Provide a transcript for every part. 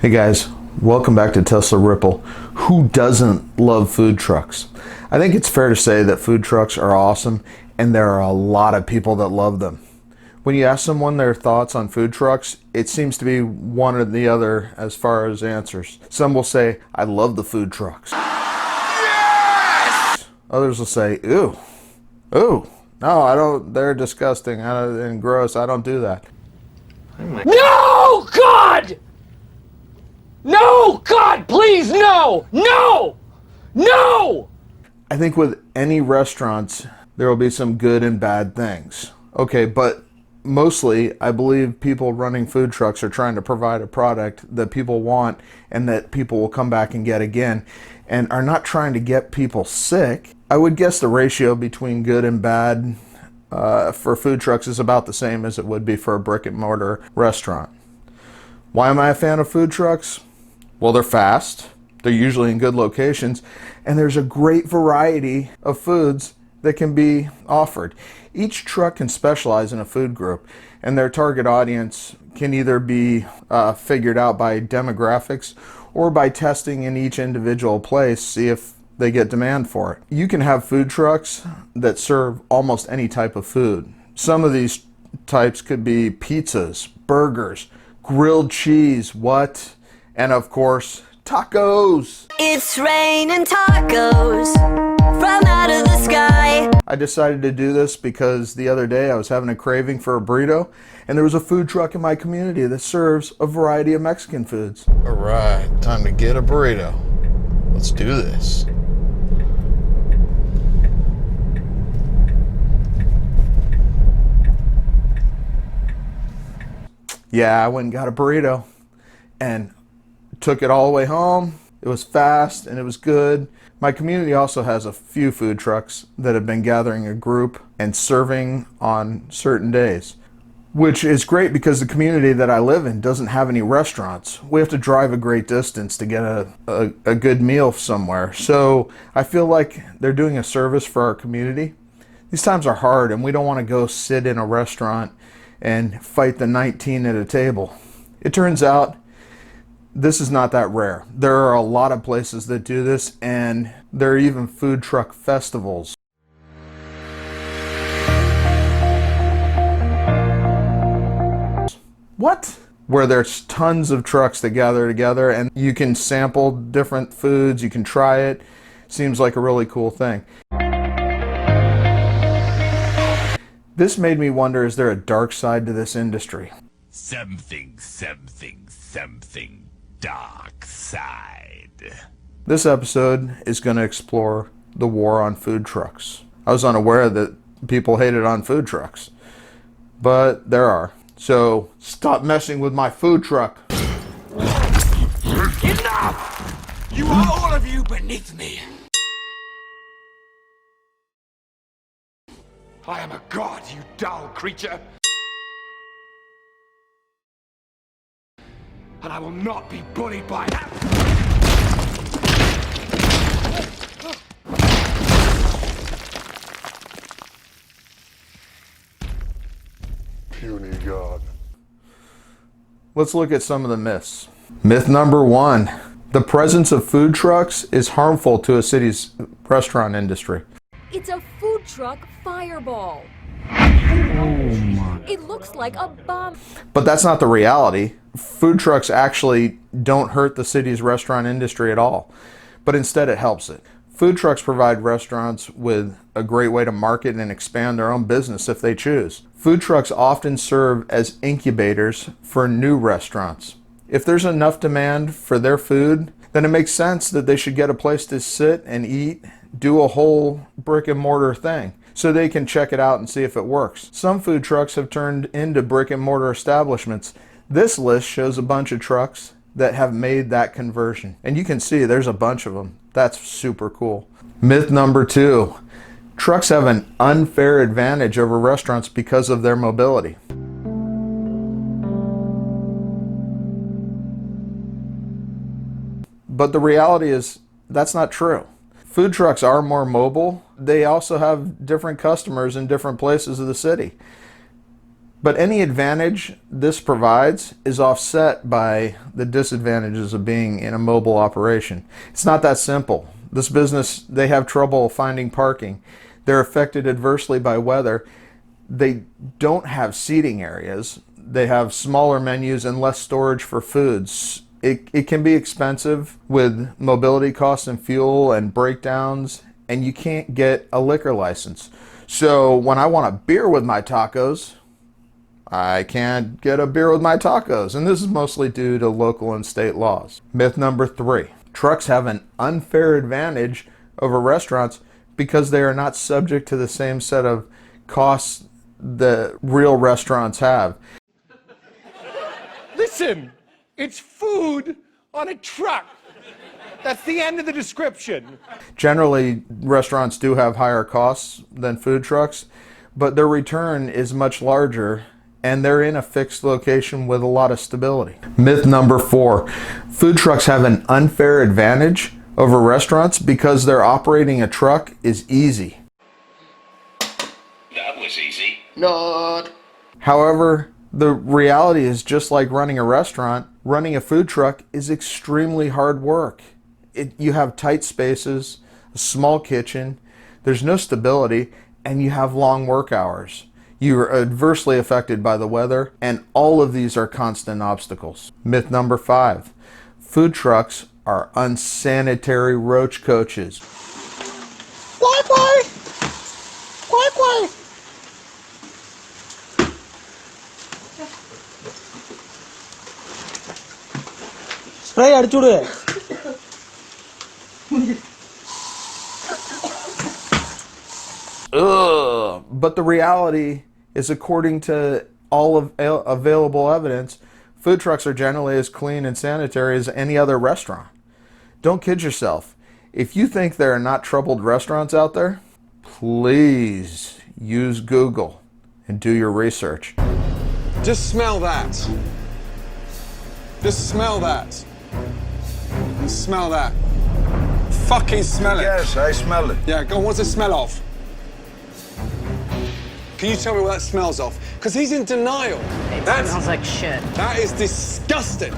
Hey guys, welcome back to Tesla Ripple. Who doesn't love food trucks? I think it's fair to say that food trucks are awesome and there are a lot of people that love them. When you ask someone their thoughts on food trucks, it seems to be one or the other as far as answers. Some will say, I love the food trucks. Yes! Others will say, ooh, no, I don't, they're disgusting and gross, I don't do that. No, God! No, God, please, no! No! No! I think with any restaurants, there will be some good and bad things. Okay, but mostly, I believe people running food trucks are trying to provide a product that people want and that people will come back and get again, and are not trying to get people sick. I would guess the ratio between good and bad for food trucks is about the same as it would be for a brick and mortar restaurant. Why am I a fan of food trucks? Well, they're fast, they're usually in good locations, and there's a great variety of foods that can be offered. Each truck can specialize in a food group, and their target audience can either be figured out by demographics or by testing in each individual place, see if they get demand for it. You can have food trucks that serve almost any type of food. Some of these types could be pizzas, burgers, grilled cheese, and of course, tacos. It's raining tacos from out of the sky. I decided to do this because the other day I was having a craving for a burrito, and there was a food truck in my community that serves a variety of Mexican foods. All right, time to get a burrito. Let's do this. Yeah, I went and got a burrito and took it all the way home. It was fast and it was good. My community also has a few food trucks that have been gathering a group and serving on certain days, which is great because the community that I live in doesn't have any restaurants. We have to drive a great distance to get a good meal somewhere. So I feel like they're doing a service for our community. These times are hard and we don't want to go sit in a restaurant and fight the 19 at a table. It turns out this is not that rare. There are a lot of places that do this, and there are even food truck festivals. What? Where there's tons of trucks that gather together and you can sample different foods, you can try it. Seems like a really cool thing. This made me wonder, is there a dark side to this industry? Something dark side. This episode is going to explore the war on food trucks. I was unaware that people hated on food trucks, but there are. So stop messing with my food truck. Enough! You are all of you beneath me. I am a god, you dull creature. And I will not be bullied by that. Puny god. Let's look at some of the myths. Myth number 1. The presence of food trucks is harmful to a city's restaurant industry. It's a food truck fireball. It looks like a bomb. But that's not the reality. Food trucks actually don't hurt the city's restaurant industry at all, but instead it helps it. Food trucks provide restaurants with a great way to market and expand their own business if they choose. Food trucks often serve as incubators for new restaurants. If there's enough demand for their food, then it makes sense that they should get a place to sit and eat, do a whole brick and mortar thing, so they can check it out and see if it works. Some food trucks have turned into brick and mortar establishments. This list shows a bunch of trucks that have made that conversion. And you can see there's a bunch of them. That's super cool. Myth number 2. Trucks have an unfair advantage over restaurants because of their mobility. But the reality is that's not true. Food trucks are more mobile. They also have different customers in different places of the city. But any advantage this provides is offset by the disadvantages of being in a mobile operation. It's not that simple. This business, they have trouble finding parking. They're affected adversely by weather. They don't have seating areas. They have smaller menus and less storage for foods. It can be expensive with mobility costs and fuel and breakdowns, and you can't get a liquor license. So when I want a beer with my tacos, I can't get a beer with my tacos, and this is mostly due to local and state laws. Myth number 3. Trucks have an unfair advantage over restaurants because they are not subject to the same set of costs that real restaurants have. Listen, it's food on a truck. That's the end of the description. Generally, restaurants do have higher costs than food trucks, but their return is much larger and they're in a fixed location with a lot of stability. Myth number 4. Food trucks have an unfair advantage over restaurants because they're operating a truck is easy. That was easy. However, the reality is just like running a restaurant, running a food truck is extremely hard work. You have tight spaces, a small kitchen, there's no stability, and you have long work hours. You are adversely affected by the weather, and all of these are constant obstacles. Myth number 5. Food trucks are unsanitary roach coaches. Spray അടിച്ചുവിടുവേ. Ugh. But the reality is, according to all of available evidence, food trucks are generally as clean and sanitary as any other restaurant. Don't kid yourself. If you think there are not troubled restaurants out there, please use Google and do your research. Just smell that. Just smell that. And smell that. Fucking smell it. Yes, I smell it. Yeah, go on, what's it smell of? Can you tell me what that smells of? Because he's in denial. That smells like shit. That is disgusting.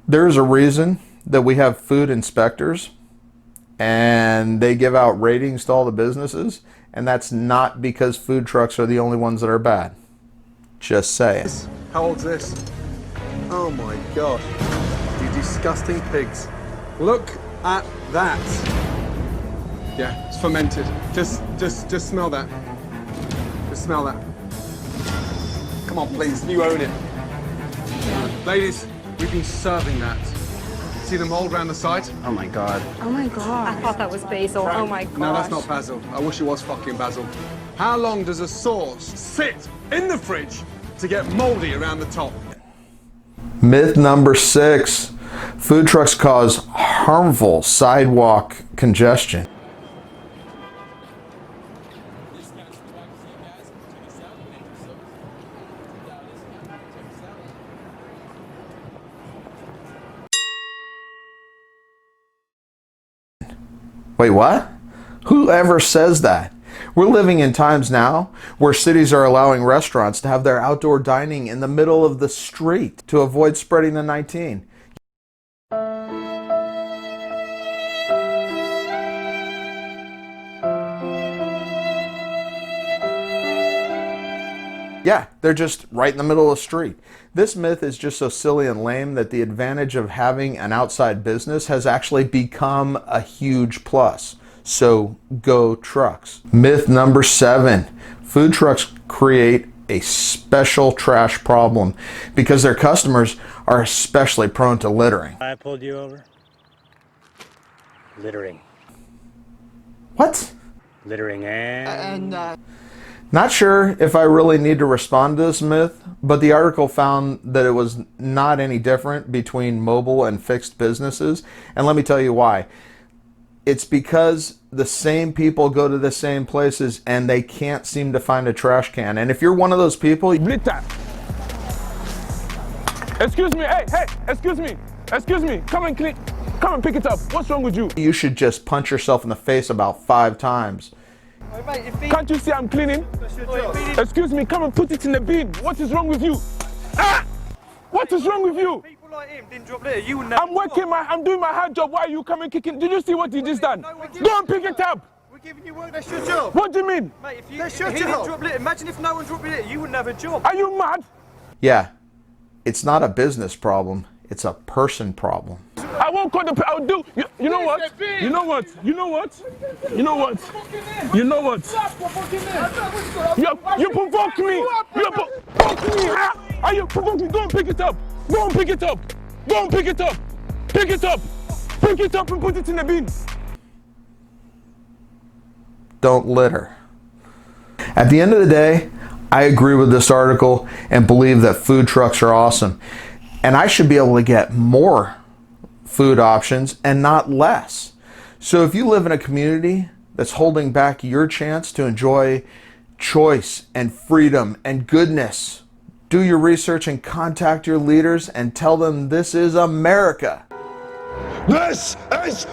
There is a reason that we have food inspectors and they give out ratings to all the businesses, and that's not because food trucks are the only ones that are bad. Just saying. How old's this? Oh my god. You disgusting pigs. Look at that. Yeah, it's fermented. Just smell that. Just smell that. Come on, please, you own it. Ladies, we've been serving that. See the mold around the side? Oh my god. Oh my god. I thought that was basil. Oh my god. No, that's not basil. I wish it was fucking basil. How long does a sauce sit in the fridge to get moldy around the top? Myth number 6. Food trucks cause harmful sidewalk congestion. Wait, what? Who ever says that? We're living in times now where cities are allowing restaurants to have their outdoor dining in the middle of the street to avoid spreading the 19. Yeah, they're just right in the middle of the street. This myth is just so silly and lame that the advantage of having an outside business has actually become a huge plus. So go trucks. Myth number 7. Food trucks create a special trash problem because their customers are especially prone to littering. I pulled you over. Littering. What? Littering and Not sure if I really need to respond to this myth, but the article found that it was not any different between mobile and fixed businesses, and let me tell you why. It's because the same people go to the same places and they can't seem to find a trash can. And if you're one of those people, Blitter. Excuse me, hey, excuse me, come and pick it up. What's wrong with you? you should just punch yourself in the face about 5 times. Can't you see I'm cleaning? Excuse me, come and put it in the bin. What is wrong with you? Ah! What is wrong with you? People like him didn't drop litter. You wouldn't have I'm working I'm doing my hard job. Why are you coming kicking? Did you see what he just done? Go and pick it up. We're giving you work. That's your job. What do you mean? Mate, if he didn't drop litter, imagine if no one dropped litter, you wouldn't have a job. Are you mad? Yeah, it's not a business problem, it's a person problem. I won't call the. I'll do. You know what? You know what? You know what? You know what? You know what? You provoke me. You provoke me. Are you provoking? Go and pick it up. Go and pick it up. Go and pick it up. Pick it up. Pick it up and put it in the bin. Don't litter. At the end of the day, I agree with this article and believe that food trucks are awesome. And I should be able to get more food options and not less. So if you live in a community that's holding back your chance to enjoy choice and freedom and goodness, do your research and contact your leaders and tell them this is America. This is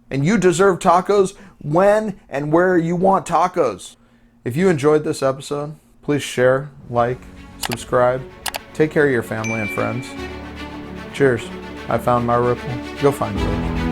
And you deserve tacos when and where you want tacos. If you enjoyed this episode, please share, like, subscribe. Take care of your family and friends. Cheers. I found my ripple. Go find yours.